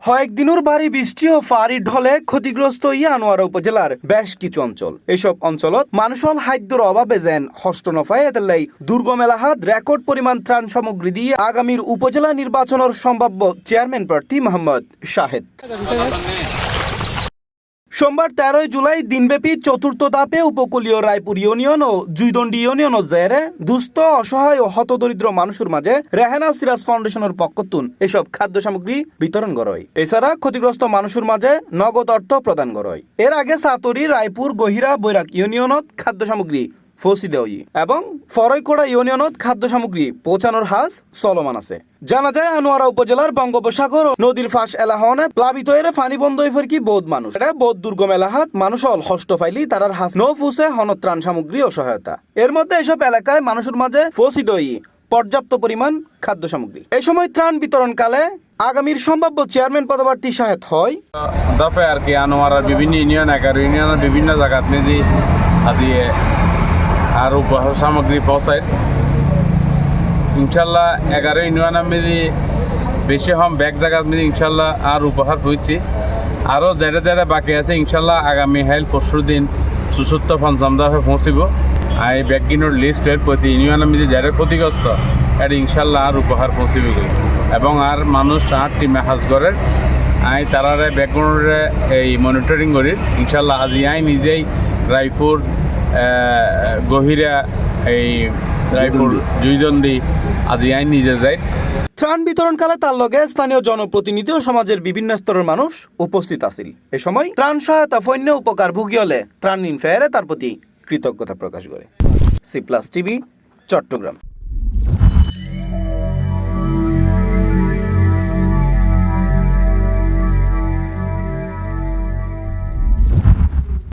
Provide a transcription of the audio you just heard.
কয়েকদিনের ভারী বৃষ্টি ও ফাঁড়ির ঢলে ক্ষতিগ্রস্ত আনোয়ারা উপজেলার বেশ কিছু অঞ্চল। এসব অঞ্চলত মানুষল খাদ্যর অভাবে যেন হষ্ট নফায় এতেলাই দুর্গম এলাকাত রেকর্ড পরিমাণ ত্রাণ সামগ্রী দিয়ে আগামীর উপজেলা নির্বাচনের সম্ভাব্য চেয়ারম্যান প্রার্থী মোহাম্মদ শাহেদ সোমবার 13 জুলাই দিনব্যাপী চতুর্থ ধাপে উপকূলীয় রায়পুর ইউনিয়ন ও জুইদন্ডি ইউনিয়নের জেরে দুস্থ অসহায় ও হতদরিদ্র মানুষের মাঝে রেহানা সিরাজ ফাউন্ডেশনের পক্ষতুন এসব খাদ্য সামগ্রী বিতরণ করয়। এছাড়া ক্ষতিগ্রস্ত মানুষের মাঝে নগদ অর্থ প্রদান করয়। এর আগে সাতরি রায়পুর গহিরা বৈরাক ইউনিয়নত খাদ্য সামগ্রী ফসি দেওয়ি এবং ফরইকোড়া ইউনিয়নত খাদ্য সামগ্রী পৌঁছানোর হাজ চলমান আছে। জানা যায় আনোয়ারা উপজেলার বঙ্গোপসাগর নদীর ফাঁস এলাহানে প্লাবিত এর ফানি বন্ধ হয়ে কি বোধ মানুষ এটা বোধ দুর্গম এলাহাত মানুষ অল হষ্ট ফাইলি তারার হাস নো ফুসে হনত্রাণ সামগ্রী ও সহায়তা। এর মধ্যে এসব এলাকায় মানুষের মাঝে ফসি দই পর্যাপ্ত পরিমাণ খাদ্য সামগ্রী। এই সময় ত্রাণ বিতরণকালে আগামীর সম্ভাব্য চেয়ারম্যান পদপ্রার্থী শাহেদ হয় দফে আর কি আনোয়ারার বিভিন্ন ইউনিয়ন 11 ইউনিয়নের বিভিন্ন জায়গাত মেজি আজিয়ে আর উপহার সামগ্রী পৌঁছায়। ইনশাল্লাহ 11 ইউনিয়নের মেজি বেশি হম ব্যাগ জায়গাত মেজি ইনশাল্লাহ আর উপহার হয়েছি। আরও যেটা যেটা বাকি আছে ইনশাল্লাহ আগামী হেল পরশু দিন 74-50 দফে পৌঁছিব। আর এই ব্যাগগিনোর লিস্ট এর প্রতি ইউনিয়নের মেজি যারা ক্ষতিগ্রস্ত এটা ইনশাল্লাহ আর উপহার পৌঁছিবে এবং আর মানুষ আর টিমে হাজ করের আই তারারে ব্যাগগুলোরে এই মনিটরিং করি ইনশাল্লাহ আজি আই নিজেই রায়পুর গহিরা এই রায়পুর জুইদন্ডি আজি আই নিজে যাই। ত্রাণ বিতরণকালে তার লগে স্থানীয় জনপ্রতিনিধি ও সমাজের বিভিন্ন স্তরের মানুষ উপস্থিত আছিল। এ সময় ত্রাণ সহায়তা ফৈন্য উপকার ভুগি হলে ত্রাণ নিন ফেয়ারে তার প্রতি কৃতজ্ঞতা প্রকাশ করে। C plus TV, Chittagong.